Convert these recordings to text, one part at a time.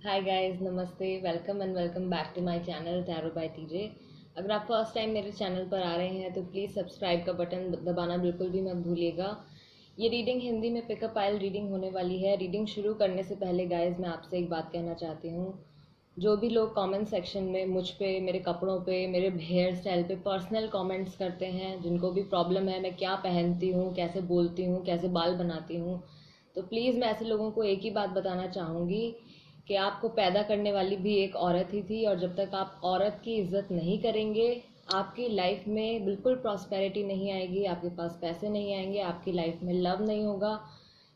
हाय guys, नमस्ते, welcome and welcome back to my channel tarot by TJ. अगर आप first time मेरे channel पर आ रहे हैं तो प्लीज़ सब्सक्राइब का बटन दबाना बिल्कुल भी मत भूलिएगा। ये रीडिंग हिंदी में पिकअप आइल रीडिंग होने वाली है। रीडिंग शुरू करने से पहले गाइस मैं आपसे एक बात कहना चाहती हूँ। जो भी लोग कमेंट सेक्शन में मुझ पे, मेरे कपड़ों पे, मेरे हेयर स्टाइल पे पर्सनल कमेंट्स करते हैं, जिनको भी प्रॉब्लम है मैं क्या पहनती हूँ, कैसे बोलती हूँ, कैसे बाल बनाती हूँ, तो प्लीज़ मैं ऐसे लोगों को एक ही बात बताना चाहूँगी कि आपको पैदा करने वाली भी एक औरत ही थी, और जब तक आप औरत की इज्जत नहीं करेंगे आपकी लाइफ में बिल्कुल प्रॉस्पेरिटी नहीं आएगी, आपके पास पैसे नहीं आएंगे, आपकी लाइफ में लव नहीं होगा,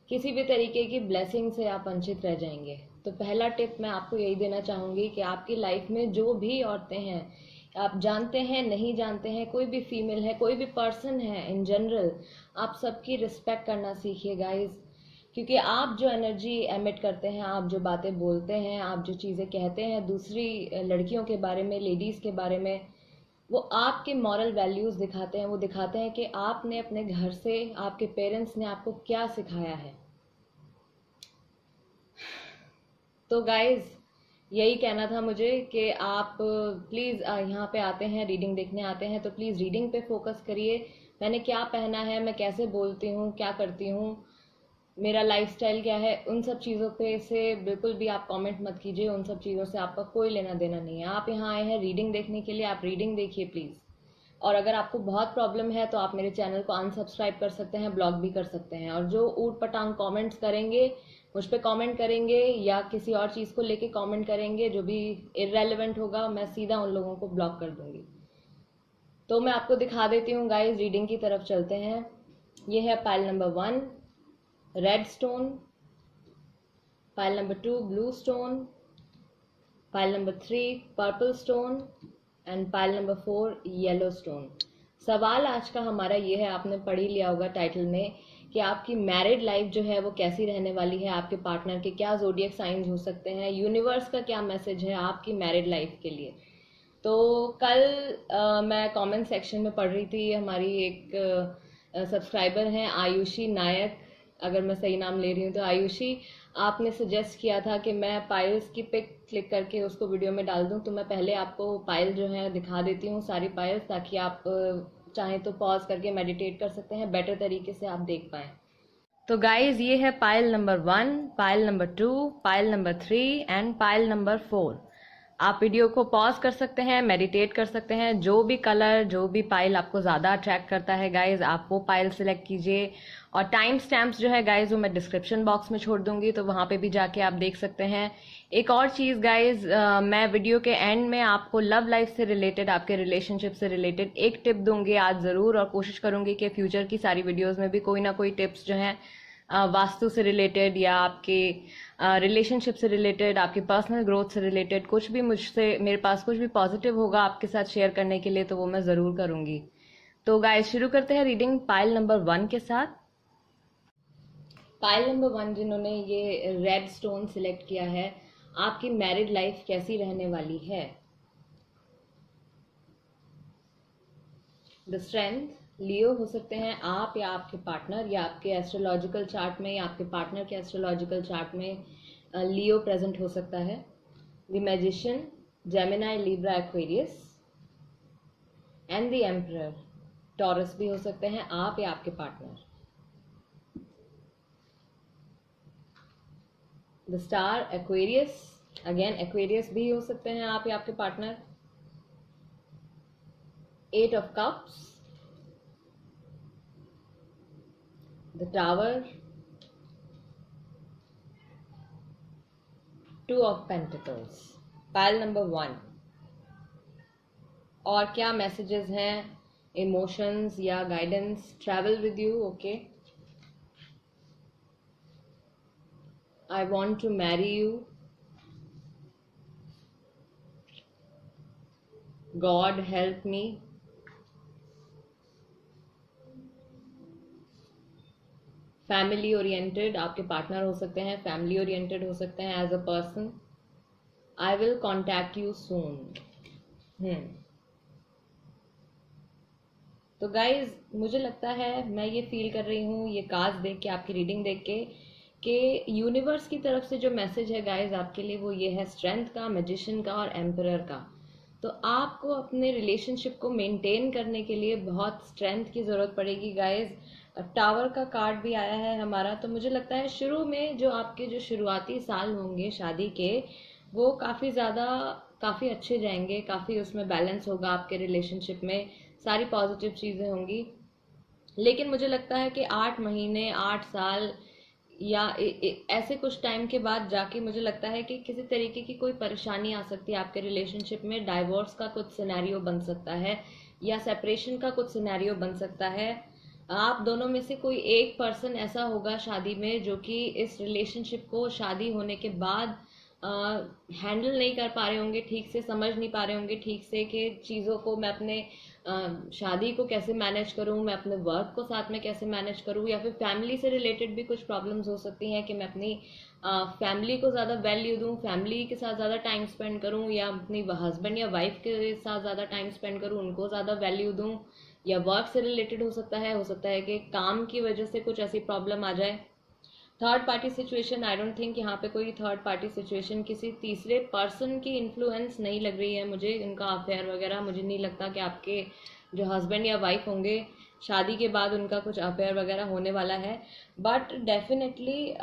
किसी भी तरीके की ब्लेसिंग से आप वंचित रह जाएंगे। तो पहला टिप मैं आपको यही देना चाहूँगी कि आपकी लाइफ में जो भी औरतें हैं, आप जानते हैं नहीं जानते हैं, कोई भी फीमेल है, कोई भी पर्सन है इन जनरल, आप सबकी रिस्पेक्ट करना सीखिए गाइज। क्योंकि आप जो एनर्जी एमिट करते हैं, आप जो बातें बोलते हैं, आप जो चीज़ें कहते हैं दूसरी लड़कियों के बारे में, लेडीज़ के बारे में, वो आपके मॉरल वैल्यूज़ दिखाते हैं। वो दिखाते हैं कि आपने अपने घर से, आपके पेरेंट्स ने आपको क्या सिखाया है। तो गाइज यही कहना था मुझे कि आप प्लीज़ यहाँ पे आते हैं, रीडिंग देखने आते हैं तो प्लीज़ रीडिंग पे फोकस करिए। मैंने क्या पहना है, मैं कैसे बोलती हूँ, क्या करती हूँ, मेरा लाइफस्टाइल क्या है, उन सब चीज़ों पे से बिल्कुल भी आप कमेंट मत कीजिए। उन सब चीज़ों से आपका कोई लेना देना नहीं है। आप यहाँ आए हैं रीडिंग देखने के लिए, आप रीडिंग देखिए प्लीज़। और अगर आपको बहुत प्रॉब्लम है तो आप मेरे चैनल को अनसब्सक्राइब कर सकते हैं, ब्लॉक भी कर सकते हैं। और जो ऊट पटांग कमेंट्स करेंगे, मुझ पे कमेंट करेंगे या किसी और चीज़ को लेके कमेंट करेंगे जो भी इररेलेवेंट होगा, मैं सीधा उन लोगों को ब्लॉक कर दूंगी। तो मैं आपको दिखा देती हूँ गाइज, रीडिंग की तरफ चलते हैं। ये है pile number 1 red stone, pile number 2 blue stone, pile number 3 purple stone and pile number 4 yellow stone. सवाल आज का हमारा ये है, आपने पढ़ ही लिया होगा टाइटल में, कि आपकी मैरिड लाइफ जो है वो कैसी रहने वाली है, आपके पार्टनर के क्या जोडियक साइंस हो सकते हैं, यूनिवर्स का क्या मैसेज है आपकी मैरिड लाइफ के लिए। तो कल मैं कमेंट सेक्शन में पढ़ रही थी, हमारी एक सब्सक्राइबर हैं आयुषी नायक, अगर मैं सही नाम ले रही हूँ तो आयुषी, आपने सजेस्ट किया था कि मैं पायल्स की पिक क्लिक करके उसको वीडियो में डाल दूं। तो मैं पहले आपको पायल जो है दिखा देती हूँ, सारी पायल्स, ताकि आप चाहें तो पॉज करके मेडिटेट कर सकते हैं, बेटर तरीके से आप देख पाएं। तो गाइज ये है pile number 1, pile number 2, pile number 3 and pile number 4। आप वीडियो को पॉज कर सकते हैं, मेडिटेट कर सकते हैं। जो भी कलर, जो भी पाइल आपको ज़्यादा अट्रैक्ट करता है गाइज, आप वो पाइल सिलेक्ट कीजिए। और टाइम स्टैम्प्स जो है गाइज वो मैं डिस्क्रिप्शन बॉक्स में छोड़ दूंगी, तो वहाँ पे भी जाके आप देख सकते हैं। एक और चीज़ गाइज, मैं वीडियो के एंड में आपको लव लाइफ से रिलेटेड, आपके रिलेशनशिप से रिलेटेड एक टिप दूंगी आज ज़रूर, और कोशिश करूंगी कि फ्यूचर की सारी वीडियोज़ में भी कोई ना कोई टिप्स जो हैं वास्तु से रिलेटेड या आपके रिलेशनशिप से रिलेटेड, आपकी पर्सनल ग्रोथ से रिलेटेड, कुछ भी मुझसे, मेरे पास कुछ भी पॉजिटिव होगा आपके साथ शेयर करने के लिए, तो वो मैं ज़रूर करूंगी। तो गाइस शुरू करते हैं रीडिंग पाइल नंबर 1 के साथ। पाइल नंबर 1 जिन्होंने ये रेड स्टोन सिलेक्ट किया है, आपकी मैरिड लाइफ कैसी रहने वाली है। द स्ट्रेंथ, लियो हो सकते हैं आप या आपके पार्टनर, या आपके एस्ट्रोलॉजिकल चार्ट में या आपके पार्टनर के एस्ट्रोलॉजिकल चार्ट में लियो प्रेजेंट हो सकता है। The magician, Gemini, Libra, Aquarius and the emperor, Taurus भी हो सकते हैं आप या आपके partner. The star, Aquarius, again Aquarius भी हो सकते हैं आप या आपके partner. 8 of cups, the tower, 2 of pentacles. Pile number 1, और क्या मैसेजेस हैं, इमोशंस या guidance, travel with you, okay, I want to marry you, God help me, family oriented, आपके पार्टनर हो सकते हैं, फैमिली ओरिएंटेड हो सकते हैं as a person, I will contact you soon. तो गाइज मुझे लगता है, मैं ये फील कर रही हूँ ये कार्ड्स देख के, आपकी रीडिंग देख के, कि यूनिवर्स की तरफ से जो मैसेज है गाइज आपके लिए वो ये है, स्ट्रेंथ का, मैजिशियन का और एम्परर का। तो आपको अपने रिलेशनशिप को मेंटेन करने के लिए बहुत स्ट्रेंथ की ज़रूरत पड़ेगी गाइज। टावर का कार्ड भी आया है हमारा, तो मुझे लगता है शुरू में जो आपके जो शुरुआती साल होंगे शादी के, वो काफ़ी अच्छे जाएंगे, काफ़ी उसमें बैलेंस होगा आपके रिलेशनशिप में, सारी पॉजिटिव चीज़ें होंगी। लेकिन मुझे लगता है कि 8 महीने, 8 साल या ऐसे कुछ टाइम के बाद जाके मुझे लगता है कि किसी तरीके की कोई परेशानी आ सकती है आपके रिलेशनशिप में। डाइवोर्स का कुछ सिनेरियो बन सकता है या सेपरेशन का कुछ सिनेरियो बन सकता है। आप दोनों में से कोई एक पर्सन ऐसा होगा शादी में जो कि इस रिलेशनशिप को शादी होने के बाद हैंडल नहीं कर पा रहे होंगे, ठीक से समझ नहीं पा रहे होंगे ठीक से कि चीज़ों को मैं अपने शादी को कैसे मैनेज करूं, मैं अपने वर्क को साथ में कैसे मैनेज करूं, या फिर फैमिली से रिलेटेड भी कुछ प्रॉब्लम्स हो सकती हैं कि मैं अपनी फैमिली को ज़्यादा वैल्यू दूं, फैमिली के साथ ज़्यादा टाइम स्पेंड करूं, या अपनी हस्बैंड या वाइफ के साथ ज़्यादा टाइम स्पेंड करूं, उनको ज़्यादा वैल्यू दूं। या वर्क से रिलेटेड हो सकता है कि काम की वजह से कुछ ऐसी प्रॉब्लम आ जाए। Third party situation, I don't think यहाँ पे कोई थर्ड पार्टी सिचुएशन, किसी तीसरे पर्सन की इन्फ्लुएंस नहीं लग रही है मुझे, उनका अफेयर वगैरह मुझे नहीं लगता कि आपके जो हस्बैंड या वाइफ होंगे शादी के बाद उनका कुछ अफेयर वगैरह होने वाला है। बट डेफिनेटली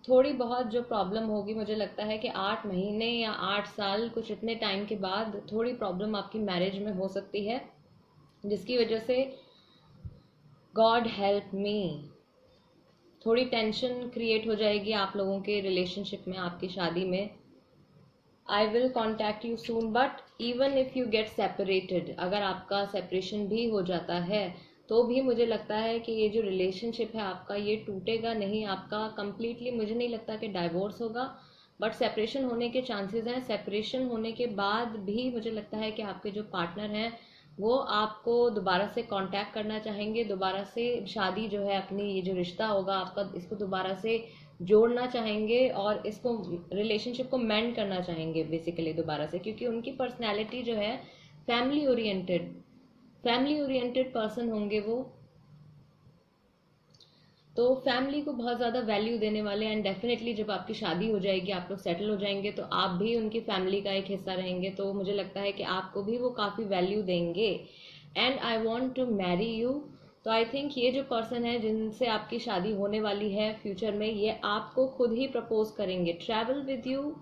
थोड़ी बहुत जो प्रॉब्लम होगी, मुझे लगता है कि 8 महीने या 8 साल, कुछ इतने टाइम के बाद थोड़ी प्रॉब्लम आपकी मैरिज में हो सकती है, जिसकी वजह से गॉड हेल्प मी थोड़ी टेंशन क्रिएट हो जाएगी आप लोगों के रिलेशनशिप में, आपकी शादी में। आई will contact you soon, but even if you get separated, अगर आपका सेपरेशन भी हो जाता है तो भी मुझे लगता है कि ये जो रिलेशनशिप है आपका, ये टूटेगा नहीं आपका कंप्लीटली। मुझे नहीं लगता कि डाइवोर्स होगा, बट सेपरेशन होने के चांसेस हैं। सेपरेशन होने के बाद भी मुझे लगता है कि आपके जो पार्टनर हैं वो आपको दोबारा से कांटेक्ट करना चाहेंगे, दोबारा से शादी जो है अपनी, ये जो रिश्ता होगा आपका, इसको दोबारा से जोड़ना चाहेंगे और इसको रिलेशनशिप को मेंड करना चाहेंगे बेसिकली दोबारा से, क्योंकि उनकी पर्सनैलिटी जो है फैमिली ओरिएंटेड पर्सन होंगे वो, तो फैमिली को बहुत ज़्यादा वैल्यू देने वाले। एंड डेफिनेटली जब आपकी शादी हो जाएगी, आप लोग सेटल हो जाएंगे, तो आप भी उनकी फैमिली का एक हिस्सा रहेंगे, तो मुझे लगता है कि आपको भी वो काफ़ी वैल्यू देंगे। And I want to marry you, तो आई थिंक ये जो पर्सन है जिनसे आपकी शादी होने वाली है फ्यूचर में, ये आपको खुद ही प्रपोज करेंगे, ट्रैवल विद यू।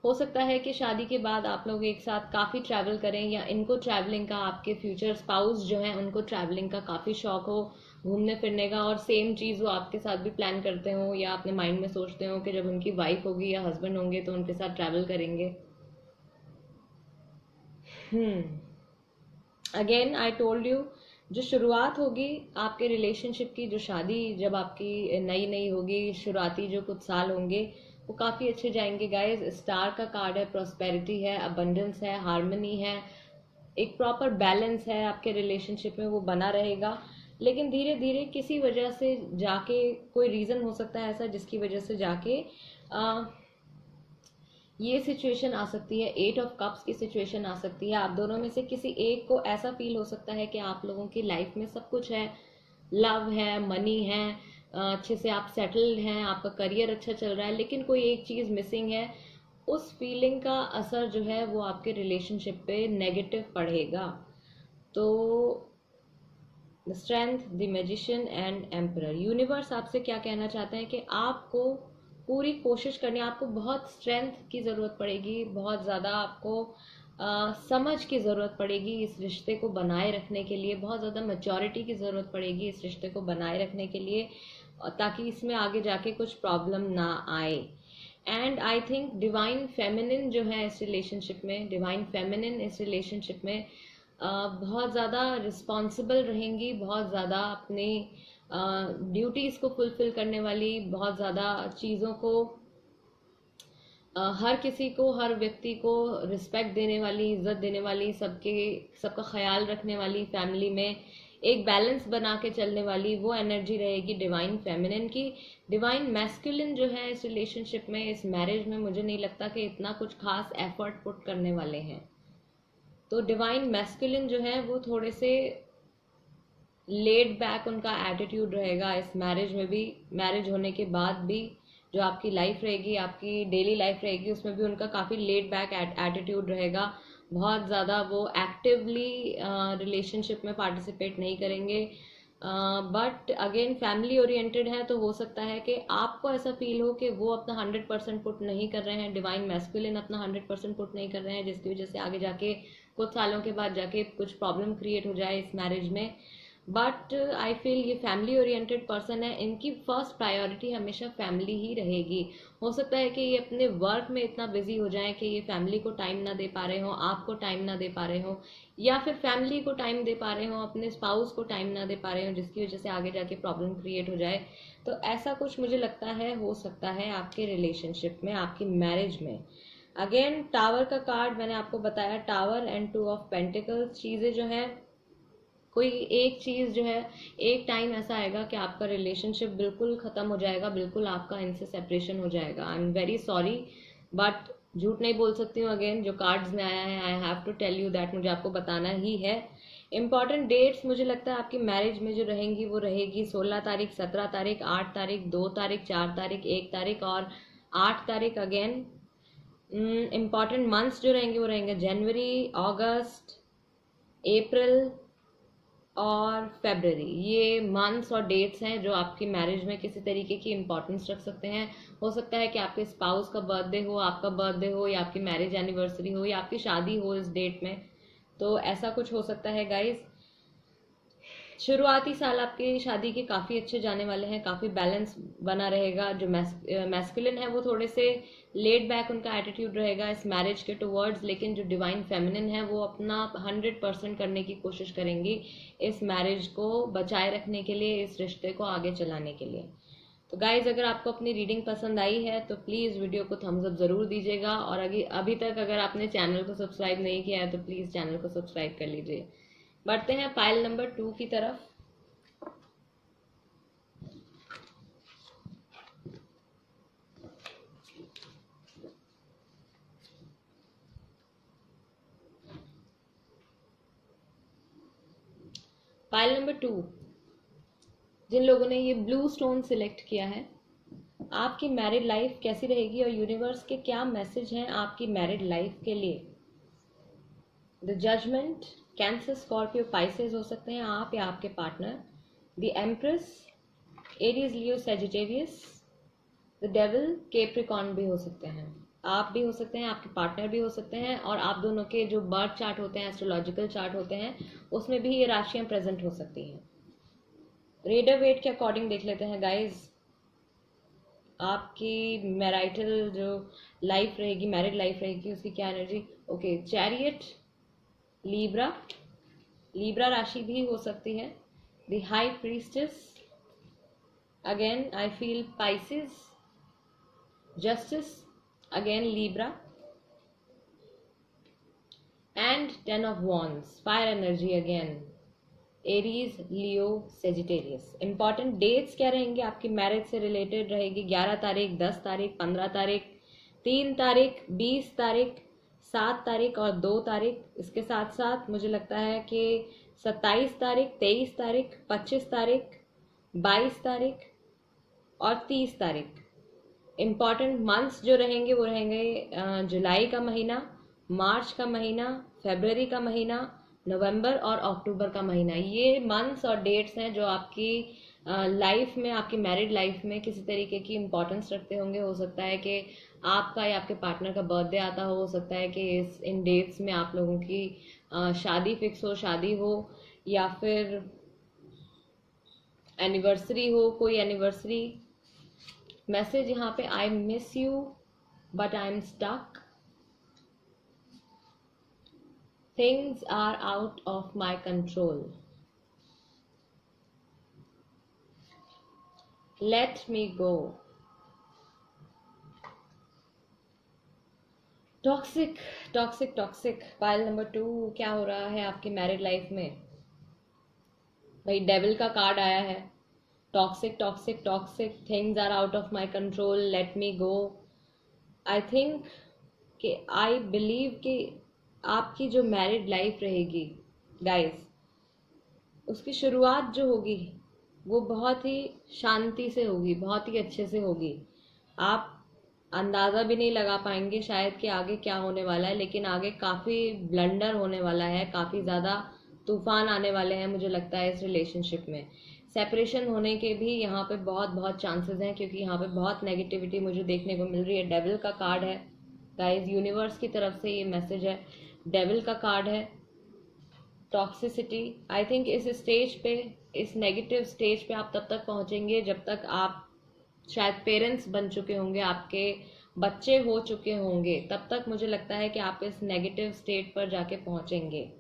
हो सकता है कि शादी के बाद आप लोग एक साथ काफ़ी ट्रैवल करें, या इनको ट्रैवलिंग का, आपके फ्यूचर स्पाउस जो हैं उनको ट्रैवलिंग का काफ़ी शौक हो, घूमने फिरने का, और सेम चीज़ वो आपके साथ भी प्लान करते हो, या अपने माइंड में सोचते हो कि जब उनकी वाइफ होगी या हस्बैंड होंगे तो उनके साथ ट्रैवल करेंगे। अगेन आई टोल्ड यू, जो शुरुआत होगी आपके रिलेशनशिप की, जो शादी जब आपकी नई नई होगी, शुरुआती जो कुछ साल होंगे वो काफ़ी अच्छे जाएंगे गाइज। स्टार का कार्ड है, प्रॉस्पेरिटी है, अबंडेंस है, हार्मनी है, एक प्रॉपर बैलेंस है आपके रिलेशनशिप में, वो बना रहेगा। लेकिन धीरे धीरे किसी वजह से जाके, कोई रीज़न हो सकता है ऐसा जिसकी वजह से जाके ये सिचुएशन आ सकती है, 8 ऑफ कप्स की सिचुएशन आ सकती है। आप दोनों में से किसी एक को ऐसा फील हो सकता है कि आप लोगों की लाइफ में सब कुछ है, लव है, मनी है, अच्छे से आप सेटल्ड हैं, आपका करियर अच्छा चल रहा है, लेकिन कोई एक चीज़ मिसिंग है। उस फीलिंग का असर जो है वो आपके रिलेशनशिप पे नेगेटिव पड़ेगा। तो the strength, the magician and emperor, universe आपसे क्या कहना चाहते हैं कि आपको पूरी कोशिश करनी है, आपको बहुत स्ट्रेंथ की ज़रूरत पड़ेगी, बहुत ज़्यादा आपको समझ की ज़रूरत पड़ेगी इस रिश्ते को बनाए रखने के लिए, बहुत ज़्यादा मैच्योरिटी की ज़रूरत पड़ेगी इस रिश्ते को बनाए रखने के लिए, ताकि इसमें आगे जाके कुछ प्रॉब्लम ना आए। And I think divine feminine जो है इस रिलेशनशिप में, डिवाइन फेमिनिन इस रिलेशनशिप में बहुत ज़्यादा रिस्पॉन्सिबल रहेंगी, बहुत ज़्यादा अपनी ड्यूटीज़ को फुलफिल करने वाली, बहुत ज़्यादा चीज़ों को, हर किसी को, हर व्यक्ति को रिस्पेक्ट देने वाली, इज्जत देने वाली, सबका ख्याल रखने वाली, फैमिली में एक बैलेंस बना के चलने वाली, वो एनर्जी रहेगी डिवाइन फेमिनिन की। डिवाइन मैस्कुलिन जो है इस रिलेशनशिप में, इस मैरिज में, मुझे नहीं लगता कि इतना कुछ खास एफर्ट पुट करने वाले हैं। तो डिवाइन मैस्कुलिन जो है वो थोड़े से लेड बैक उनका एटीट्यूड रहेगा इस मैरिज में भी, मैरिज होने के बाद भी जो आपकी लाइफ रहेगी, आपकी डेली लाइफ रहेगी, उसमें भी उनका काफ़ी लेड बैक एटीट्यूड रहेगा। बहुत ज़्यादा वो एक्टिवली रिलेशनशिप में पार्टिसिपेट नहीं करेंगे। बट अगेन फैमिली ओरिएंटेड है, तो हो सकता है कि आपको ऐसा फील हो कि वो अपना 100% पुट नहीं कर रहे हैं, डिवाइन मैस्कुलिन अपना 100% पुट नहीं कर रहे हैं, जिसकी वजह से आगे जाके कुछ सालों के बाद जाके कुछ प्रॉब्लम क्रिएट हो जाए इस मैरिज में। बट आई फील ये फैमिली ओरिएंटेड पर्सन है, इनकी फर्स्ट प्रायोरिटी हमेशा फैमिली ही रहेगी। हो सकता है कि ये अपने वर्क में इतना बिजी हो जाए कि ये फैमिली को टाइम ना दे पा रहे हो, आपको टाइम ना दे पा रहे हो, या फिर फैमिली को टाइम दे पा रहे हो, अपने स्पाउस को टाइम ना दे पा रहे हो, जिसकी वजह से आगे जाके प्रॉब्लम क्रिएट हो जाए। तो ऐसा कुछ मुझे लगता है हो सकता है आपके रिलेशनशिप में, आपकी मैरिज में। अगेन टावर का कार्ड मैंने आपको बताया, टावर एंड 2 ऑफ पेंटिकल्स, चीज़ें जो है कोई एक चीज़ जो है, एक टाइम ऐसा आएगा कि आपका रिलेशनशिप बिल्कुल ख़त्म हो जाएगा, बिल्कुल आपका इनसे सेपरेशन हो जाएगा। आई एम वेरी सॉरी, बट झूठ नहीं बोल सकती हूँ। अगेन जो कार्ड्स में आया है, I have to tell you that, मुझे आपको बताना ही है। इंपॉर्टेंट डेट्स मुझे लगता है आपकी मैरिज में जो रहेंगी वो रहेगी 16 तारीख, 17 तारीख, 8 तारीख, 2 तारीख, 4 तारीख, 1 तारीख और 8 तारीख। अगेन इम्पॉर्टेंट मंथ्स जो रहेंगे वो रहेंगे जनवरी, अगस्त, अप्रैल और फेबररी। ये मंथ्स और डेट्स हैं जो आपकी मैरिज में किसी तरीके की इंपॉर्टेंस रख सकते हैं। हो सकता है कि आपके स्पाउस का बर्थडे हो, आपका बर्थडे हो, या आपकी मैरिज एनिवर्सरी हो, या आपकी शादी हो इस डेट में, तो ऐसा कुछ हो सकता है गाइज। शुरुआती साल आपकी शादी के काफ़ी अच्छे जाने वाले हैं, काफ़ी बैलेंस बना रहेगा। जो मैस्कुलिन है वो थोड़े से लेड बैक उनका एटीट्यूड रहेगा इस मैरिज के टुवर्ड्स, लेकिन जो डिवाइन फेमिनिन है वो अपना 100% करने की कोशिश करेंगी इस मैरिज को बचाए रखने के लिए, इस रिश्ते को आगे चलाने के लिए। तो गाइज अगर आपको अपनी रीडिंग पसंद आई है तो प्लीज़ वीडियो को थम्स अप ज़रूर दीजिएगा, और अभी तक अगर आपने चैनल को सब्सक्राइब नहीं किया है तो प्लीज़ चैनल को सब्सक्राइब कर लीजिए। बढ़ते हैं पाइल नंबर 2 की तरफ। पाइल नंबर 2, जिन लोगों ने ये ब्लू स्टोन सिलेक्ट किया है, आपकी मैरिड लाइफ कैसी रहेगी और यूनिवर्स के क्या मैसेज हैं आपकी मैरिड लाइफ के लिए। The judgement, Cancer, Scorpio, Pisces हो सकते हैं आप या आपके partner. The empress, Aries, Leo, Sagittarius. The devil, Capricorn भी हो सकते हैं, आप भी हो सकते हैं, आपके पार्टनर भी हो सकते हैं, और आप दोनों के जो बर्थ चार्ट होते हैं, एस्ट्रोलॉजिकल चार्ट होते हैं, उसमें भी ये राशियां प्रेजेंट हो सकती हैं। रेडर वेट के अकॉर्डिंग देख लेते हैं गाइज, आपकी मैरिटल जो लाइफ रहेगी, मैरिड लाइफ रहेगी, उसकी क्या energy. Okay, chariot, Libra, Libra राशि भी हो सकती है। The high priestess, again I feel Pisces, justice, again Libra, and 10 of wands, fire energy again, Aries, Leo, Sagittarius. Important dates क्या रहेंगे आपकी मैरिज से रिलेटेड रहेगी 11 तारीख, 10 तारीख, 15 तारीख, 3 तारीख, 20 तारीख, 7 तारीख और 2 तारीख। इसके साथ साथ मुझे लगता है कि 27 तारीख, 23 तारीख, 25 तारीख, 22 तारीख और 30 तारीख। इम्पॉर्टेंट मंथ्स जो रहेंगे वो रहेंगे जुलाई का महीना, मार्च का महीना, फरवरी का महीना, नवंबर और अक्टूबर का महीना। ये मंथ्स और डेट्स हैं जो आपकी लाइफ में, आपकी मैरिड लाइफ में किसी तरीके की इम्पोर्टेंस रखते होंगे। हो सकता है कि आपका या आपके पार्टनर का बर्थडे आता हो सकता है कि इन डेट्स में आप लोगों की शादी फिक्स हो, शादी हो, या फिर एनिवर्सरी हो, कोई एनिवर्सरी। मैसेज यहाँ पे, I miss you but I am stuck, things are out of my control, let me go. Toxic, toxic, toxic. Pile number 2, क्या हो रहा है आपकी मैरिड लाइफ में। भाई डेविल का कार्ड आया है, toxic, toxic, toxic, things are out of my control, let me go. I think कि आई बिलीव कि आपकी जो मैरिड लाइफ रहेगी गाइस, उसकी शुरुआत जो होगी वो बहुत ही शांति से होगी, बहुत ही अच्छे से होगी। आप अंदाजा भी नहीं लगा पाएंगे शायद कि आगे क्या होने वाला है, लेकिन आगे काफी ब्लंडर होने वाला है, काफी ज्यादा तूफान आने वाले हैं मुझे लगता है इस रिलेशनशिप में। सेपरेशन होने के भी यहाँ पे बहुत बहुत चांसेस हैं, क्योंकि यहाँ पे बहुत नेगेटिविटी मुझे देखने को मिल रही है। डेविल का कार्ड है गाइस, यूनिवर्स की तरफ से ये मैसेज है। डेविल का कार्ड है, टॉक्सिसिटी। आई थिंक इस स्टेज पे, इस नेगेटिव स्टेज पे आप तब तक पहुंचेंगे जब तक आप शायद पेरेंट्स बन चुके होंगे, आपके बच्चे हो चुके होंगे, तब तक मुझे लगता है कि आप इस नेगेटिव स्टेट पर जाके पहुंचेंगे।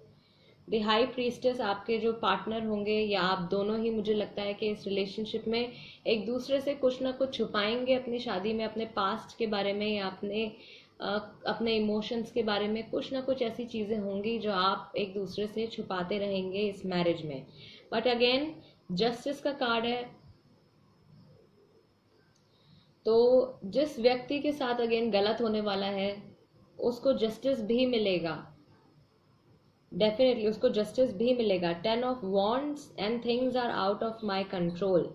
द हाई प्रीस्टेस आपके जो पार्टनर होंगे या आप दोनों ही, मुझे लगता है कि इस रिलेशनशिप में एक दूसरे से कुछ ना कुछ छुपाएंगे अपनी शादी में, अपने पास्ट के बारे में या अपने इमोशंस के बारे में। कुछ ना कुछ ऐसी चीजें होंगी जो आप एक दूसरे से छुपाते रहेंगे इस मैरिज में। बट अगेन जस्टिस का कार्ड है, तो जिस व्यक्ति के साथ अगेन गलत होने वाला है उसको जस्टिस भी मिलेगा, डेफिनेटली उसको जस्टिस भी मिलेगा। 10 of wands and things are out of my control.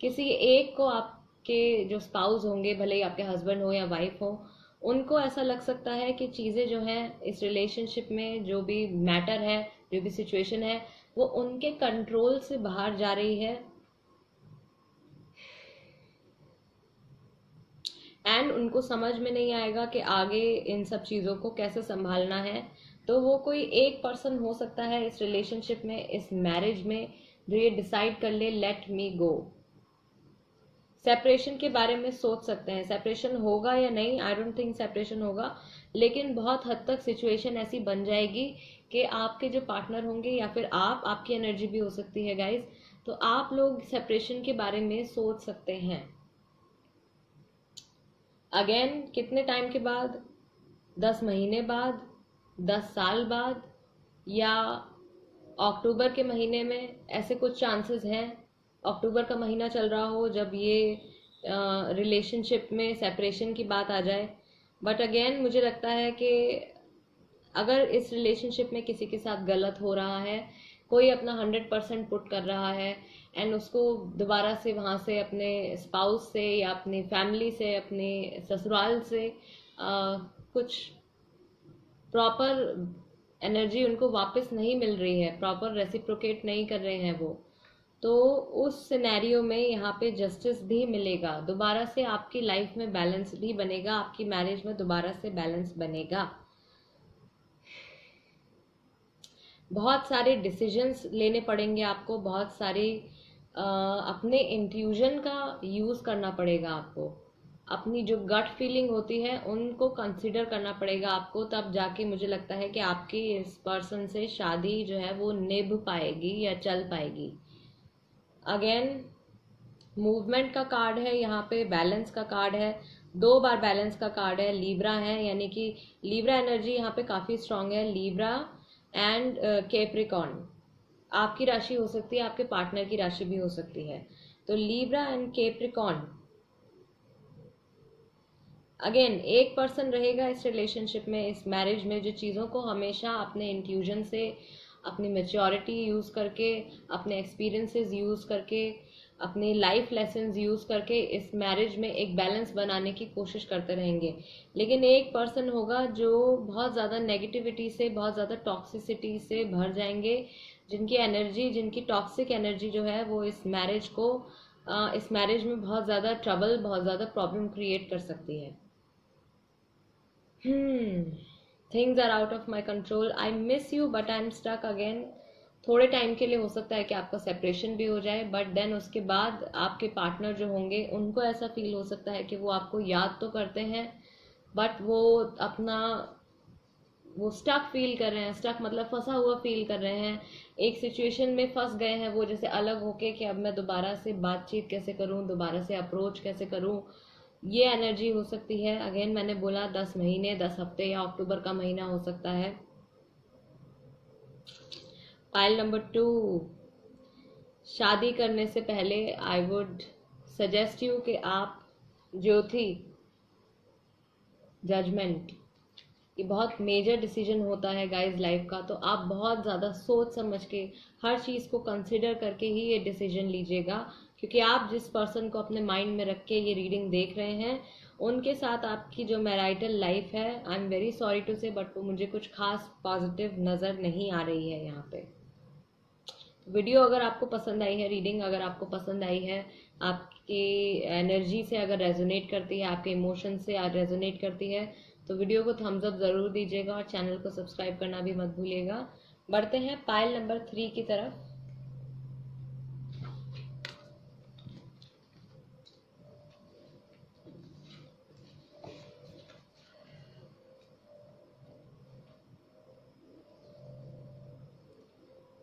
किसी एक को, आपके जो स्पाउस होंगे, भले ही आपके हस्बैंड हो या वाइफ हो, उनको ऐसा लग सकता है कि चीजें जो हैं इस रिलेशनशिप में, जो भी मैटर है, जो भी सिचुएशन है, वो उनके कंट्रोल से बाहर जा रही है। एंड उनको समझ में नहीं आएगा कि आगे इन सब चीजों को कैसे संभालना है। तो वो कोई एक पर्सन हो सकता है इस रिलेशनशिप में, इस मैरिज में, जो ये डिसाइड कर ले लेट मी गो। सेपरेशन के बारे में सोच सकते हैं, सेपरेशन होगा या नहीं, आई डोंट थिंक सेपरेशन होगा, लेकिन बहुत हद तक सिचुएशन ऐसी बन जाएगी कि आपके जो पार्टनर होंगे या फिर आपकी एनर्जी भी हो सकती है गाइस, तो आप लोग सेपरेशन के बारे में सोच सकते हैं। अगेन कितने टाइम के बाद? 10 महीने बाद, 10 साल बाद, या अक्टूबर के महीने में, ऐसे कुछ चांसेस हैं। अक्टूबर का महीना चल रहा हो जब ये रिलेशनशिप में सेपरेशन की बात आ जाए। बट अगेन मुझे लगता है कि अगर इस रिलेशनशिप में किसी के साथ गलत हो रहा है, कोई अपना 100% पुट कर रहा है एंड उसको दोबारा से वहां से अपने स्पाउस से या अपनी फैमिली से, अपने ससुराल से कुछ प्रॉपर एनर्जी उनको वापस नहीं मिल रही है, प्रॉपर रेसिप्रोकेट नहीं कर रहे हैं वो, तो उस सिनेरियो में यहाँ पे जस्टिस भी मिलेगा। दोबारा से आपकी लाइफ में बैलेंस भी बनेगा, आपकी मैरिज में दोबारा से बैलेंस बनेगा। बहुत सारे डिसीजंस लेने पड़ेंगे आपको, बहुत सारी अपने इंट्यूजन का यूज करना पड़ेगा आपको, अपनी जो गट फीलिंग होती है उनको कंसीडर करना पड़ेगा आपको, तब जाके मुझे लगता है कि आपकी इस पर्सन से शादी जो है वो निभ पाएगी या चल पाएगी। अगेन मूवमेंट का कार्ड है यहाँ पे, बैलेंस का कार्ड है, 2 बार बैलेंस का कार्ड है, लीब्रा है, यानी कि लीब्रा एनर्जी यहाँ पे काफी स्ट्रांग है। लीब्रा एंड कैप्रिकॉर्न आपकी राशि हो सकती है, आपके पार्टनर की राशि भी हो सकती है। तो लीब्रा एंड कैप्रिकॉर्न, अगेन एक पर्सन रहेगा इस रिलेशनशिप में, इस मैरिज में, जो चीज़ों को हमेशा अपने इंट्यूजन से, अपनी मेच्योरिटी यूज करके, अपने एक्सपीरियंसेस यूज करके, अपनी लाइफ लेसन्स यूज करके इस मैरिज में एक बैलेंस बनाने की कोशिश करते रहेंगे। लेकिन एक पर्सन होगा जो बहुत ज़्यादा नेगेटिविटी से, बहुत ज़्यादा टॉक्सिसिटी से भर जाएंगे, जिनकी एनर्जी, जिनकी टॉक्सिक एनर्जी जो है वो इस मैरिज में बहुत ज़्यादा ट्रबल, बहुत ज़्यादा प्रॉब्लम क्रिएट कर सकती है। Things are out of my control, I miss you but I am stuck again. थोड़े टाइम के लिए हो सकता है कि आपका सेपरेशन भी हो जाए, बट देन उसके बाद आपके पार्टनर जो होंगे उनको ऐसा फील हो सकता है कि वो आपको याद तो करते हैं, बट वो स्टक फील कर रहे हैं। स्टक मतलब फंसा हुआ फील कर रहे हैं, एक सिचुएशन में फंस गए हैं वो, जैसे अलग होके कि अब मैं दोबारा से बातचीत कैसे करूं, दोबारा से अप्रोच कैसे करूं, ये एनर्जी हो सकती है। अगेन मैंने बोला 10 महीने, 10 हफ्ते या अक्टूबर का महीना हो सकता है। पाइल नंबर 2, शादी करने से पहले आई वुड सजेस्ट यू कि आप ज्योति, जजमेंट, ये बहुत मेजर डिसीजन होता है गाइज लाइफ का, तो आप बहुत ज़्यादा सोच समझ के हर चीज़ को कंसिडर करके ही ये डिसीजन लीजिएगा, क्योंकि आप जिस पर्सन को अपने माइंड में रख के ये रीडिंग देख रहे हैं उनके साथ आपकी जो मैरिटल लाइफ है, I am very sorry to say, but वो मुझे कुछ खास पॉजिटिव नज़र नहीं आ रही है यहाँ पे। वीडियो अगर आपको पसंद आई है, रीडिंग अगर आपको पसंद आई है, आपकी एनर्जी से अगर रेजोनेट करती है, आपके इमोशन से रेजोनेट करती है, तो वीडियो को थम्स अप ज़रूर दीजिएगा और चैनल को सब्सक्राइब करना भी मत भूलिएगा। बढ़ते हैं पाइल नंबर 3 की तरफ।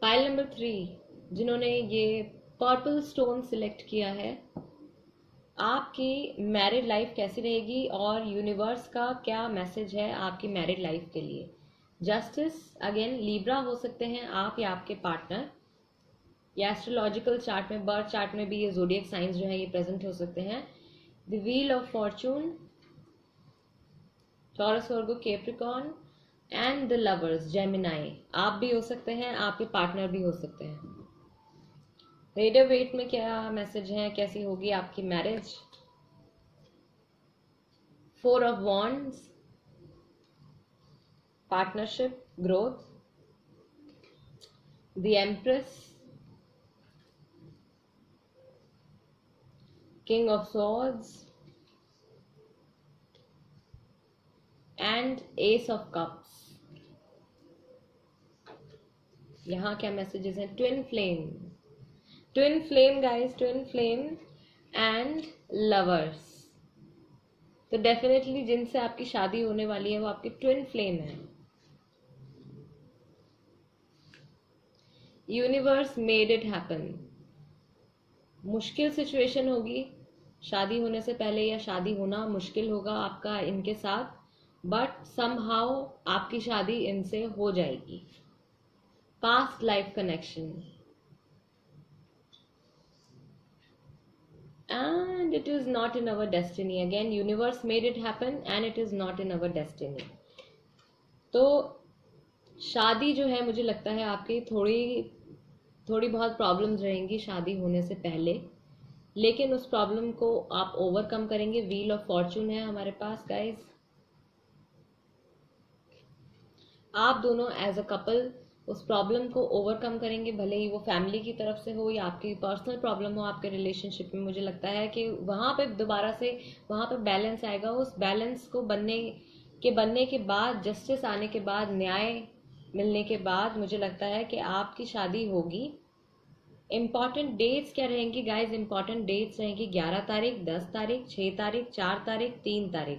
पाइल नंबर 3 जिन्होंने ये पर्पल स्टोन सिलेक्ट किया है, आपकी मैरिड लाइफ कैसी रहेगी और यूनिवर्स का क्या मैसेज है आपकी मैरिड लाइफ के लिए। जस्टिस, अगेन लिब्रा हो सकते हैं आप या आपके पार्टनर, या एस्ट्रोलॉजिकल चार्ट में, बर्थ चार्ट में भी ये ज़ोडिएक साइंस जो है ये प्रेजेंट हो सकते हैं। The wheel of Fortune, taurus, Virgo, Capricorn and the lovers, Gemini. आप भी हो सकते हैं, आपके पार्टनर भी हो सकते हैं। रेडियो वेट में क्या मैसेज है, कैसी होगी आपकी marriage. 4 of wands, partnership, growth. The empress, king of swords and S of cups. यहाँ क्या मैसेजेस हैं। Twin flame, twin flame guys, twin flame and lovers. तो डेफिनेटली जिनसे आपकी शादी होने वाली है वो आपकी ट्विन फ्लेम है। Universe made it happen. मुश्किल सिचुएशन होगी शादी होने से पहले, या शादी होना मुश्किल होगा आपका इनके साथ, बट समहाउ आपकी शादी इनसे हो जाएगी। Past life connection, and it is not in our destiny. Again, universe made it happen and it is not in our destiny. तो शादी जो है, मुझे लगता है आपकी थोड़ी बहुत प्रॉब्लम्स रहेंगी शादी होने से पहले, लेकिन उस प्रॉब्लम को आप ओवरकम करेंगे। व्हील ऑफ फॉर्चून है हमारे पास गाइस। आप दोनों एज अ कपल उस प्रॉब्लम को ओवरकम करेंगे, भले ही वो फैमिली की तरफ से हो या आपकी पर्सनल प्रॉब्लम हो आपके रिलेशनशिप में। मुझे लगता है कि वहाँ पे दोबारा से वहाँ पे बैलेंस आएगा। उस बैलेंस को बनने के बाद, जस्टिस आने के बाद, न्याय मिलने के बाद मुझे लगता है कि आपकी शादी होगी। इम्पॉर्टेंट डेट्स क्या रहेंगी गाइज। इम्पॉर्टेंट डेट्स रहेंगी 11 तारीख, 10 तारीख, 6 तारीख, 4 तारीख, 3 तारीख।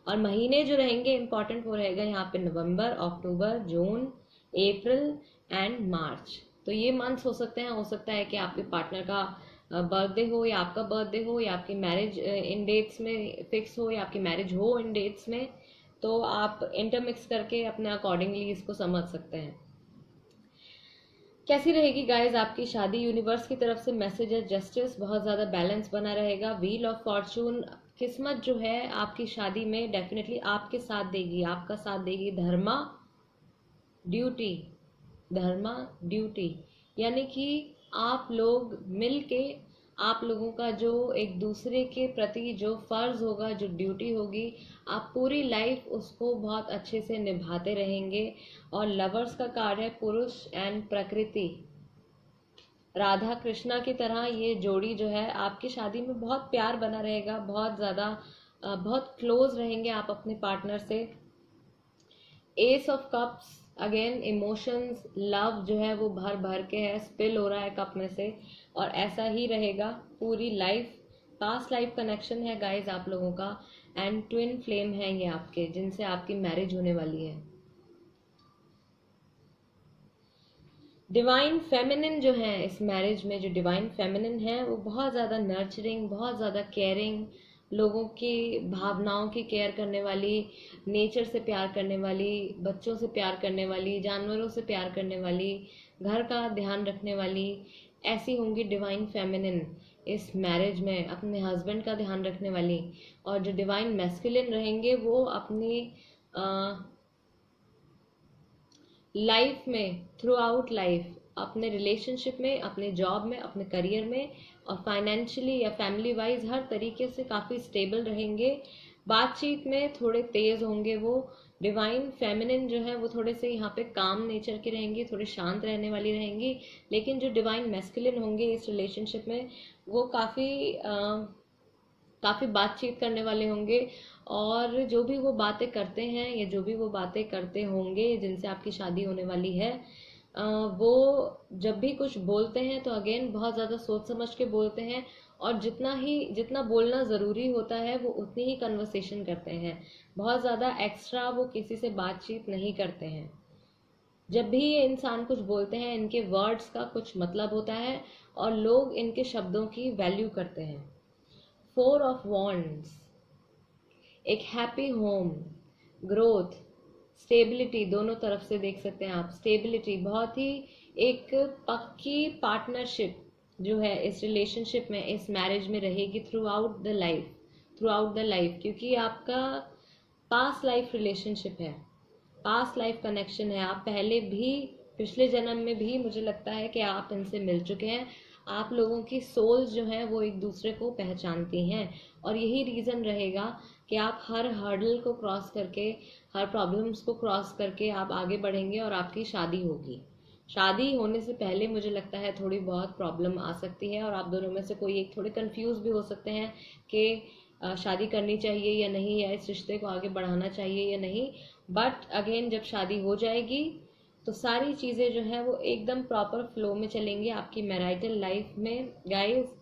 और महीने जो रहेंगे इम्पॉर्टेंट वो रहेगा यहाँ पे नवंबर, अक्टूबर, जून, अप्रैल एंड मार्च। तो ये मंथ्स हो सकते हैं। हो सकता है कि आपके पार्टनर का बर्थडे हो या आपका बर्थडे हो, या आपकी मैरिज इन डेट्स में फिक्स हो, या आपकी मैरिज हो इन डेट्स में। तो आप इंटरमिक्स करके अपने अकॉर्डिंगली इसको समझ सकते हैं। कैसी रहेगी गाइज आपकी शादी। यूनिवर्स की तरफ से मैसेज है जस्टिस, बहुत ज़्यादा बैलेंस बना रहेगा। व्हील ऑफ फॉर्चून, किस्मत जो है आपकी शादी में डेफिनेटली आपके साथ देगी, आपका साथ देगी। धर्मा ड्यूटी, धर्मा ड्यूटी, यानी कि आप लोग मिलके, आप लोगों का जो एक दूसरे के प्रति जो फर्ज होगा, जो ड्यूटी होगी, आप पूरी लाइफ उसको बहुत अच्छे से निभाते रहेंगे। और लवर्स का कार्ड है पुरुष एंड प्रकृति, राधा कृष्णा की तरह ये जोड़ी जो है आपकी शादी में बहुत प्यार बना रहेगा, बहुत ज़्यादा बहुत क्लोज रहेंगे आप अपने पार्टनर से। S of cups, again emotions, love जो है वो भर भर के है, स्पिल हो रहा है कप में से, और ऐसा ही रहेगा पूरी लाइफ। पास्ट लाइफ कनेक्शन है गाइज आप लोगों का, एंड ट्विन फ्लेम है ये आपके, जिनसे आपकी मैरिज होने वाली है। डिवाइन फेमिनिन जो है इस मैरिज में, जो डिवाइन फेमिनिन है वो बहुत ज़्यादा नर्चरिंग, बहुत ज़्यादा केयरिंग, लोगों की भावनाओं की केयर करने वाली, नेचर से प्यार करने वाली, बच्चों से प्यार करने वाली, जानवरों से प्यार करने वाली, घर का ध्यान रखने वाली, ऐसी होंगी डिवाइन फेमिनिन इस मैरिज में, अपने हस्बैंड का ध्यान रखने वाली। और जो डिवाइन मैस्कुलिन रहेंगे वो अपनी लाइफ में, थ्रू आउट लाइफ, अपने रिलेशनशिप में, अपने जॉब में, अपने करियर में और फाइनेंशियली या फैमिली वाइज हर तरीके से काफ़ी स्टेबल रहेंगे। बातचीत में थोड़े तेज होंगे वो। डिवाइन फेमिनिन जो है वो थोड़े से यहाँ पे काम नेचर के रहेंगी, थोड़े शांत रहने वाली रहेंगी। लेकिन जो डिवाइन मैस्कुलिन होंगे इस रिलेशनशिप में वो काफ़ी बातचीत करने वाले होंगे। और जो भी वो बातें करते हैं या जो भी वो बातें करते होंगे जिनसे आपकी शादी होने वाली है, वो जब भी कुछ बोलते हैं तो अगेन बहुत ज़्यादा सोच समझ के बोलते हैं। और जितना बोलना ज़रूरी होता है वो उतनी ही कन्वर्सेशन करते हैं। बहुत ज़्यादा एक्स्ट्रा वो किसी से बातचीत नहीं करते हैं। जब भी ये इंसान कुछ बोलते हैं इनके वर्ड्स का कुछ मतलब होता है और लोग इनके शब्दों की वैल्यू करते हैं। 4 ऑफ वॉन्ड्स, एक हैप्पी होम, ग्रोथ, स्टेबिलिटी, दोनों तरफ से देख सकते हैं आप। स्टेबिलिटी, बहुत ही एक पक्की पार्टनरशिप जो है इस रिलेशनशिप में, इस मैरिज में रहेगी थ्रू आउट द लाइफ, क्योंकि आपका पास्ट लाइफ रिलेशनशिप है, पास्ट लाइफ कनेक्शन है। आप पहले भी, पिछले जन्म में भी मुझे लगता है कि आप इनसे मिल चुके हैं। आप लोगों की सोल्स जो हैं वो एक दूसरे को पहचानती हैं और यही रीज़न रहेगा कि आप हर हर्डल को क्रॉस करके, हर प्रॉब्लम्स को क्रॉस करके आप आगे बढ़ेंगे और आपकी शादी होगी। शादी होने से पहले मुझे लगता है थोड़ी बहुत प्रॉब्लम आ सकती है और आप दोनों में से कोई एक थोड़े कंफ्यूज भी हो सकते हैं कि शादी करनी चाहिए या नहीं, या इस रिश्ते को आगे बढ़ाना चाहिए या नहीं। बट अगेन जब शादी हो जाएगी तो सारी चीज़ें जो हैं वो एकदम प्रॉपर फ्लो में चलेंगी आपकी मैरिटल लाइफ में। गाइस,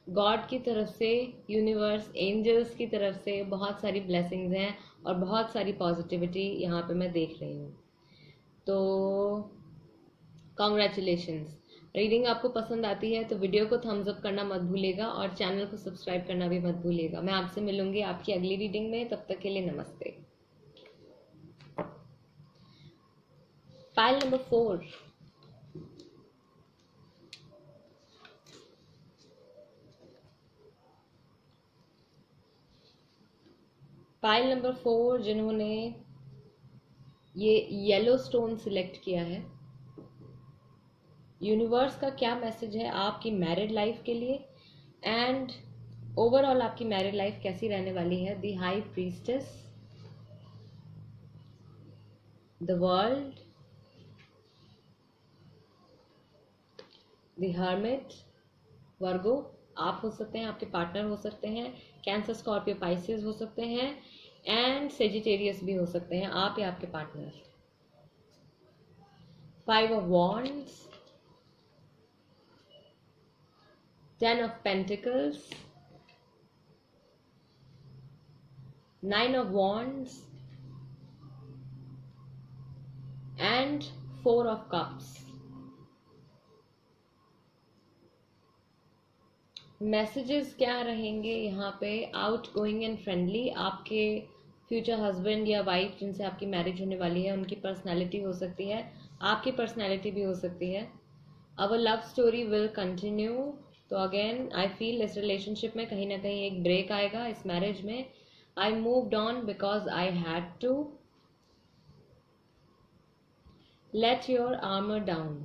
गॉड की तरफ से, यूनिवर्स, एंजल्स की तरफ से बहुत सारी ब्लेसिंग्स हैं और बहुत सारी पॉजिटिविटी यहाँ पे मैं देख रही हूँ। तो कॉन्ग्रेचुलेशंस। रीडिंग आपको पसंद आती है तो वीडियो को थम्स अप करना मत भूलिएगा और चैनल को सब्सक्राइब करना भी मत भूलिएगा। मैं आपसे मिलूंगी आपकी अगली रीडिंग में, तब तक के लिए नमस्ते। पाइल नंबर 4, पाइल नंबर 4 जिन्होंने ये येलो स्टोन सिलेक्ट किया है, यूनिवर्स का क्या मैसेज है आपकी मैरिड लाइफ के लिए एंड ओवरऑल आपकी मैरिड लाइफ कैसी रहने वाली है। The high priestess, the world, the hermit, Virgo, आप हो सकते हैं, आपके पार्टनर हो सकते हैं, कैंसर, स्कॉर्पियो, पाइसेस हो सकते हैं एंड सेजिटेरियस भी हो सकते हैं, आप या आपके partner. 5 of wands, 10 of pentacles, 9 of wands and 4 of cups. Messages क्या रहेंगे यहाँ पे? आउट गोइंग एंड फ्रेंडली, आपके फ्यूचर हस्बैंड या वाइफ जिनसे आपकी मैरिज होने वाली है उनकी पर्सनैलिटी हो सकती है, आपकी पर्सनैलिटी भी हो सकती है। Our love story will continue. तो अगेन आई फील इस रिलेशनशिप में कहीं ना कहीं एक ब्रेक आएगा इस मैरिज में। I moved on because I had to. Let your armour down.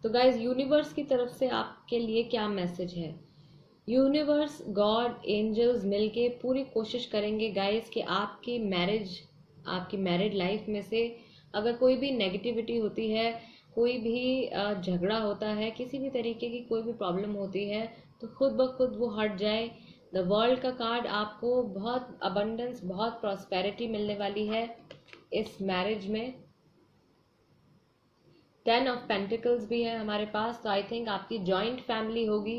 तो गाइज, यूनिवर्स की तरफ से आपके लिए क्या मैसेज है? यूनिवर्स, गॉड, एंजल्स मिलके पूरी कोशिश करेंगे गाइज कि आपकी मैरिड लाइफ में से अगर कोई भी नेगेटिविटी होती है, कोई भी झगड़ा होता है, किसी भी तरीके की कोई भी प्रॉब्लम होती है, तो खुद ब खुद वो हट जाए। द वर्ल्ड का कार्ड, आपको बहुत अबंडेंस, बहुत प्रॉस्पेरिटी मिलने वाली है इस मैरिज में। 10 ऑफ पेंटिकल्स भी है हमारे पास। तो आई थिंक आपकी जॉइंट फैमिली होगी।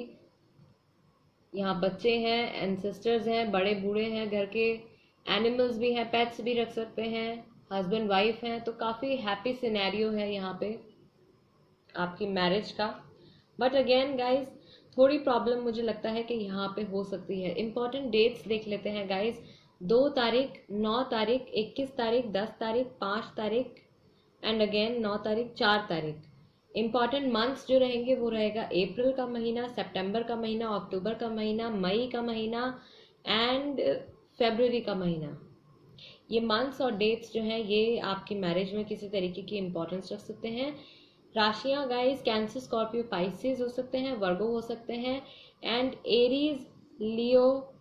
यहाँ बच्चे हैं, एंसेस्टर्स हैं, बड़े बूढ़े हैं, घर के एनिमल्स भी हैं, पेट्स भी रख सकते हैं, हस्बैंड वाइफ हैं। तो काफ़ी हैप्पी सिनेरियो है यहाँ पे आपकी मैरिज का। बट अगेन गाइज, थोड़ी प्रॉब्लम मुझे लगता है कि यहाँ पे हो सकती है। इंपॉर्टेंट डेट्स देख लेते हैं गाइज। 2 तारीख, 9 तारीख, 21 तारीख, 10 तारीख, 5 तारीख एंड अगेन 9 तारीख, 4 तारीख। इंपॉर्टेंट मंथ्स जो रहेंगे वो रहेगा अप्रैल का महीना, सितंबर का महीना, अक्टूबर का महीना, मई का महीना एंड फरवरी का महीना। ये मंथ्स और डेट्स जो हैं ये आपकी मैरिज में किसी तरीके की इंपॉर्टेंस रख सकते हैं। राशियां गाइस कैंसर, स्कॉर्पियो, पाइसेस हो सकते हैं, वर्गो हो सकते हैं, एंड एरीज, लियो,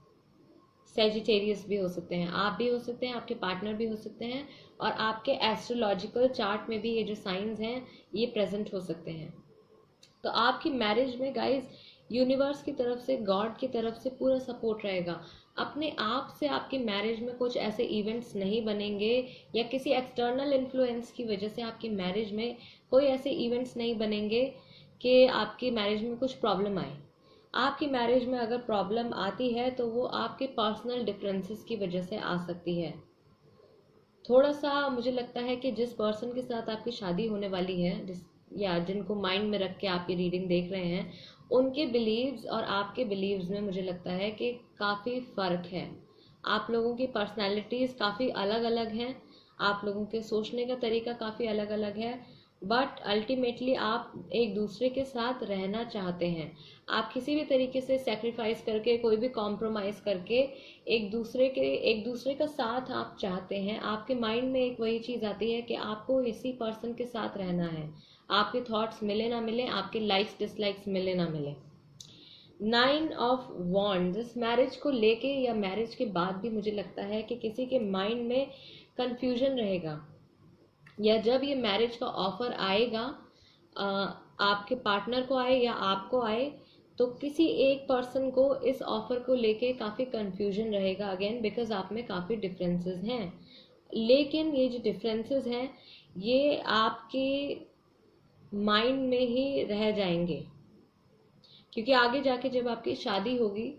सेजिटेरियस भी हो सकते हैं। आप भी हो सकते हैं, आपके पार्टनर भी हो सकते हैं, और आपके एस्ट्रोलॉजिकल चार्ट में भी ये जो साइंस हैं ये प्रेजेंट हो सकते हैं। तो आपकी मैरिज में गाइस यूनिवर्स की तरफ से, गॉड की तरफ से पूरा सपोर्ट रहेगा। अपने आप से आपकी मैरिज में कुछ ऐसे इवेंट्स नहीं बनेंगे, या किसी एक्सटर्नल इन्फ्लुएंस की वजह से आपकी मैरिज में कोई ऐसे इवेंट्स नहीं बनेंगे कि आपकी मैरिज में कुछ प्रॉब्लम आए। आपकी मैरिज में अगर प्रॉब्लम आती है तो वो आपके पर्सनल डिफरेंसेस की वजह से आ सकती है। थोड़ा सा मुझे लगता है कि जिस पर्सन के साथ आपकी शादी होने वाली है, या जिनको माइंड में रख के आप ये रीडिंग देख रहे हैं, उनके बिलीव्स और आपके बिलीव्स में मुझे लगता है कि काफ़ी फ़र्क है। आप लोगों की पर्सनैलिटीज़ काफ़ी अलग अलग हैं, आप लोगों के सोचने का तरीका काफ़ी अलग अलग है, बट अल्टीमेटली आप एक दूसरे के साथ रहना चाहते हैं। आप किसी भी तरीके से सेक्रीफाइस करके, कोई भी कॉम्प्रोमाइज़ करके एक दूसरे का साथ आप चाहते हैं। आपके माइंड में एक वही चीज़ आती है कि आपको इसी पर्सन के साथ रहना है। आपके थॉट्स मिले ना मिले, आपके लाइक्स डिसलाइक्स मिले ना मिले। 9 ऑफ वॉन्ड्स, इस मैरिज को लेके या मैरिज के बाद भी मुझे लगता है कि किसी के माइंड में कंफ्यूजन रहेगा, या जब ये मैरिज का ऑफर आएगा, आपके पार्टनर को आए या आपको आए, तो किसी एक पर्सन को इस ऑफर को लेके काफ़ी कंफ्यूजन रहेगा। अगेन बिकॉज आप में काफ़ी डिफरेंसेस हैं, लेकिन ये जो डिफरेंसेस हैं ये आपके माइंड में ही रह जाएंगे, क्योंकि आगे जाके जब आपकी शादी होगी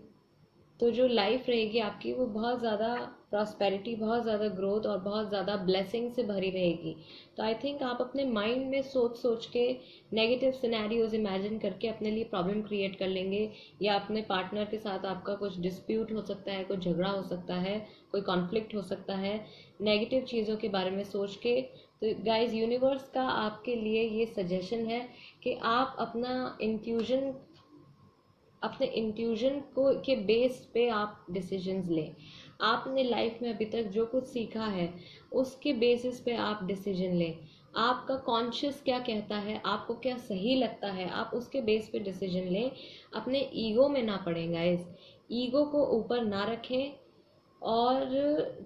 तो जो लाइफ रहेगी आपकी वो बहुत ज़्यादा प्रॉस्पेरिटी, बहुत ज़्यादा ग्रोथ और बहुत ज़्यादा ब्लेसिंग से भरी रहेगी। तो आई थिंक आप अपने माइंड में सोच सोच के नेगेटिव सिनेरियोज इमेजिन करके अपने लिए प्रॉब्लम क्रिएट कर लेंगे, या अपने पार्टनर के साथ आपका कुछ डिस्प्यूट हो सकता है, कुछ झगड़ा हो सकता है, कोई कॉन्फ्लिक्ट हो सकता है नेगेटिव चीज़ों के बारे में सोच के। तो गाइज यूनिवर्स का आपके लिए ये सजेशन है कि आप अपने इंट्यूजन को के बेस पे आप डिसीजंस लें। आपने लाइफ में अभी तक जो कुछ सीखा है उसके बेसिस पे आप डिसीजन लें। आपका कॉन्शियस क्या कहता है, आपको क्या सही लगता है, आप उसके बेस पे डिसीजन लें। अपने ईगो में ना पड़ें गाइस, ईगो को ऊपर ना रखें, और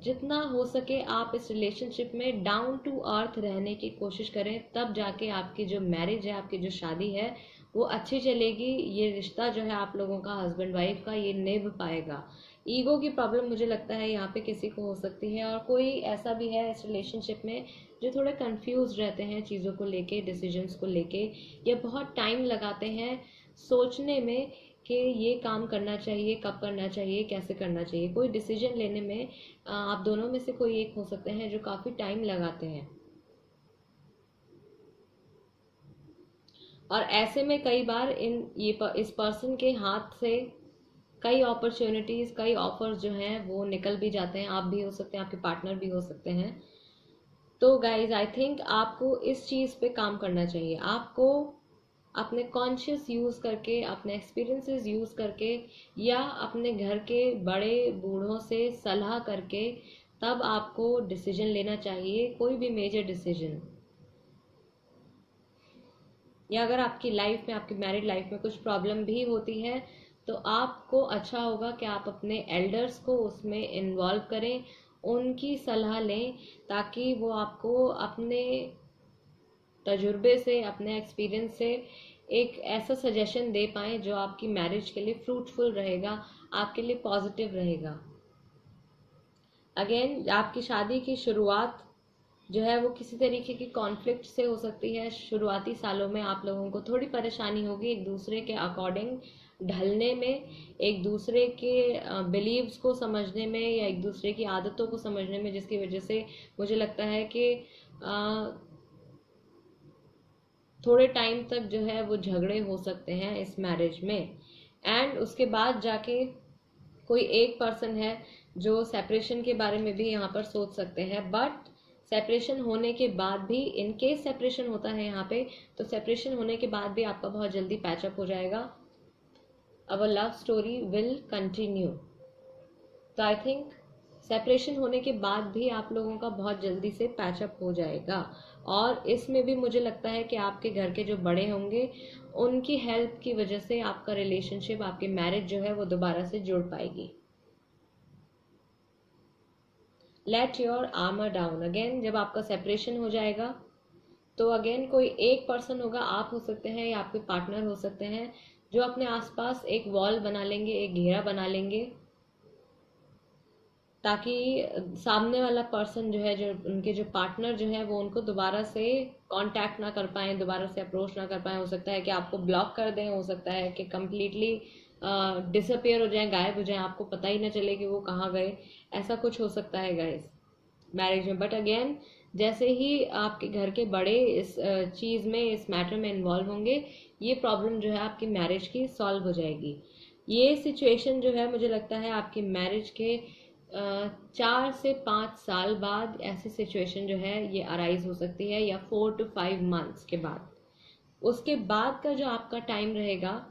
जितना हो सके आप इस रिलेशनशिप में डाउन टू अर्थ रहने की कोशिश करें। तब जाके आपकी जो मैरिज है, आपकी जो शादी है वो अच्छी चलेगी। ये रिश्ता जो है आप लोगों का, हस्बैंड वाइफ का, ये निभ पाएगा। ईगो की प्रॉब्लम मुझे लगता है यहाँ पे किसी को हो सकती है, और कोई ऐसा भी है इस रिलेशनशिप में जो थोड़े कंफ्यूज रहते हैं चीज़ों को लेके, डिसीजंस को लेके, या बहुत टाइम लगाते हैं सोचने में कि ये काम करना चाहिए, कब करना चाहिए, कैसे करना चाहिए। कोई डिसीजन लेने में आप दोनों में से कोई एक हो सकते हैं जो काफ़ी टाइम लगाते हैं, और ऐसे में कई बार इस पर्सन के हाथ से कई अपॉर्चुनिटीज, कई ऑफर्स जो हैं वो निकल भी जाते हैं। आप भी हो सकते हैं, आपके पार्टनर भी हो सकते हैं। तो गाइज आई थिंक आपको इस चीज़ पे काम करना चाहिए। आपको अपने कॉन्शियस यूज़ करके, अपने एक्सपीरियंसेस यूज़ करके, या अपने घर के बड़े बूढ़ों से सलाह करके तब आपको डिसीजन लेना चाहिए, कोई भी मेजर डिसीजन। या अगर आपकी लाइफ में, आपकी मैरिड लाइफ में कुछ प्रॉब्लम भी होती है तो आपको अच्छा होगा कि आप अपने एल्डर्स को उसमें इन्वॉल्व करें, उनकी सलाह लें, ताकि वो आपको अपने तजुर्बे से, अपने एक्सपीरियंस से एक ऐसा सजेशन दे पाएं जो आपकी मैरिज के लिए फ्रूटफुल रहेगा, आपके लिए पॉजिटिव रहेगा। अगेन आपकी शादी की शुरुआत जो है वो किसी तरीके की कॉन्फ्लिक्ट से हो सकती है। शुरुआती सालों में आप लोगों को थोड़ी परेशानी होगी एक दूसरे के अकॉर्डिंग ढलने में, एक दूसरे के बिलीव्स को समझने में, या एक दूसरे की आदतों को समझने में, जिसकी वजह से मुझे लगता है कि थोड़े टाइम तक जो है वो झगड़े हो सकते हैं इस मैरिज में। एंड उसके बाद जाके कोई एक पर्सन है जो सेपरेशन के बारे में भी यहाँ पर सोच सकते हैं, बट सेपरेशन होने के बाद भी, इन केस सेपरेशन होता है यहाँ पे, तो सेपरेशन होने के बाद भी आपका बहुत जल्दी पैचअप हो जाएगा। Our love story will continue. तो आई थिंक सेपरेशन होने के बाद भी आप लोगों का बहुत जल्दी से पैचअप हो जाएगा। और इसमें भी मुझे लगता है कि आपके घर के जो बड़े होंगे उनकी हेल्प की वजह से आपका रिलेशनशिप, आपकी मैरिज जो है वो दोबारा से जुड़ पाएगी। Late your armour down again. जब आपका सेपरेशन हो जाएगा तो अगेन कोई एक पर्सन होगा, आप हो सकते हैं या आपके पार्टनर हो सकते हैं, जो अपने आसपास एक वॉल बना लेंगे, एक घेरा बना लेंगे, ताकि सामने वाला पर्सन जो है, जो उनके जो पार्टनर जो है, वो उनको दोबारा से कांटेक्ट ना कर पाए, दोबारा से अप्रोच ना कर पाए। हो सकता है कि आपको ब्लॉक कर दें, हो सकता है कि कम्प्लीटली डिसअपियर हो जाएं, गायब हो जाएं, आपको पता ही ना चले कि वो कहाँ गए। ऐसा कुछ हो सकता है गाइस मैरिज में। बट अगेन जैसे ही आपके घर के बड़े इस चीज़ में, इस मैटर में इन्वॉल्व होंगे, ये प्रॉब्लम जो है आपकी मैरिज की सॉल्व हो जाएगी। ये सिचुएशन जो है मुझे लगता है आपकी मैरिज के 4 से 5 साल बाद ऐसी सिचुएशन जो है ये अराइज हो सकती है, या 4 to 5 मंथ्स के बाद। उसके बाद का जो आपका टाइम रहेगा,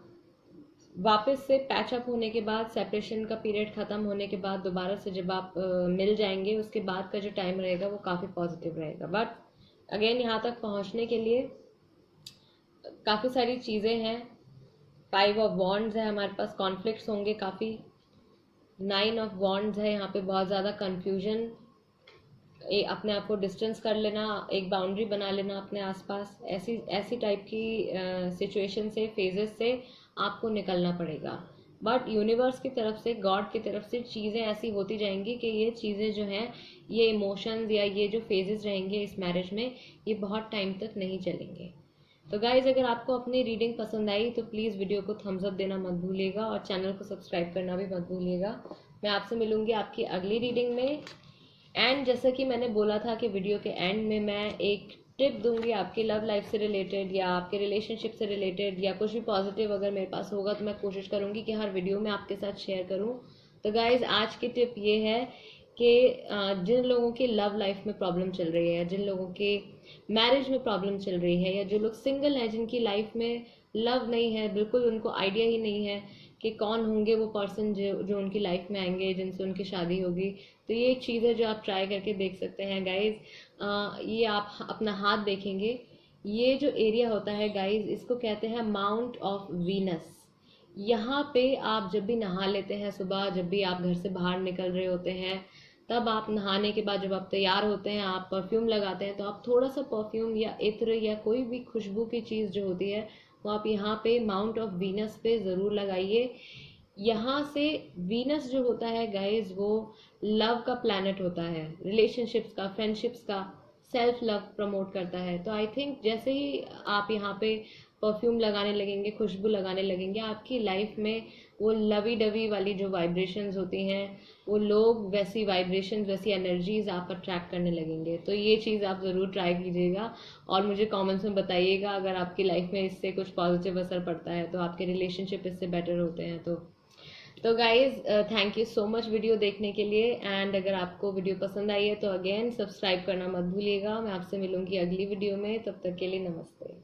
वापस से पैचअप होने के बाद, सेपरेशन का पीरियड खत्म होने के बाद दोबारा से जब आप मिल जाएंगे, उसके बाद का जो टाइम रहेगा वो काफ़ी पॉजिटिव रहेगा। बट अगेन यहाँ तक पहुँचने के लिए काफ़ी सारी चीज़ें हैं। 5 ऑफ वॉन्ड्स है हमारे पास, कॉन्फ्लिक्ट्स होंगे काफ़ी। 9 ऑफ वॉन्ड्स है, यहाँ पे बहुत ज़्यादा कन्फ्यूजन, अपने आप को डिस्टेंस कर लेना, एक बाउंड्री बना लेना अपने आसपास, ऐसी ऐसी टाइप की सिचुएशन से, फेजेस से आपको निकलना पड़ेगा। बट यूनिवर्स की तरफ से, गॉड की तरफ से चीज़ें ऐसी होती जाएंगी कि ये चीज़ें जो हैं, ये इमोशंस या ये जो फेजेस रहेंगे इस मैरिज में, ये बहुत टाइम तक नहीं चलेंगे। तो गाइज अगर आपको अपनी रीडिंग पसंद आई तो प्लीज़ वीडियो को थम्स अप देना मत भूलिएगा और चैनल को सब्सक्राइब करना भी मत भूलिएगा। मैं आपसे मिलूंगी आपकी अगली रीडिंग में। एंड जैसा कि मैंने बोला था कि वीडियो के एंड में मैं एक टिप दूंगी आपकी लव लाइफ से रिलेटेड या आपके रिलेशनशिप से रिलेटेड, या कुछ भी पॉजिटिव अगर मेरे पास होगा तो मैं कोशिश करूंगी कि हर वीडियो में आपके साथ शेयर करूं। तो गाइज आज की टिप ये है कि जिन लोगों की लव लाइफ में प्रॉब्लम चल रही है, जिन लोगों के मैरिज में प्रॉब्लम चल रही है, या जो लोग सिंगल हैं, जिनकी लाइफ में लव नहीं है, बिल्कुल उनको आइडिया ही नहीं है कि कौन होंगे वो पर्सन जो उनकी लाइफ में आएंगे, जिनसे उनकी शादी होगी, तो ये एक चीज़ है जो आप ट्राई करके देख सकते हैं गाइज। ये आप अपना हाथ देखेंगे, ये जो एरिया होता है गाइज, इसको कहते हैं माउंट ऑफ वीनस। यहाँ पे आप जब भी नहा लेते हैं सुबह, जब भी आप घर से बाहर निकल रहे होते हैं, तब आप नहाने के बाद जब आप तैयार होते हैं, आप परफ्यूम लगाते हैं, तो आप थोड़ा सा परफ्यूम या इत्र या कोई भी खुशबू की चीज़ जो होती है वो आप यहाँ पे माउंट ऑफ वीनस पे ज़रूर लगाइए। यहाँ से वीनस जो होता है गाइज, वो लव का प्लैनेट होता है, रिलेशनशिप्स का, फ्रेंडशिप्स का, सेल्फ लव प्रमोट करता है। तो आई थिंक जैसे ही आप यहाँ पे परफ्यूम लगाने लगेंगे, खुशबू लगाने लगेंगे, आपकी लाइफ में वो लवी डवी वाली जो वाइब्रेशंस होती हैं, वो लोग, वैसी वाइब्रेशंस, वैसी एनर्जीज आप अट्रैक्ट करने लगेंगे। तो ये चीज़ आप ज़रूर ट्राई कीजिएगा और मुझे कमेंट्स में बताइएगा अगर आपकी लाइफ में इससे कुछ पॉजिटिव असर पड़ता है, तो आपके रिलेशनशिप इससे बेटर होते हैं। तो guys thank you so much video देखने के लिए। एंड अगर आपको वीडियो पसंद आई है तो अगेन सब्सक्राइब करना मत भूलिएगा। मैं आपसे मिलूंगी अगली वीडियो में, तब तक के लिए नमस्ते।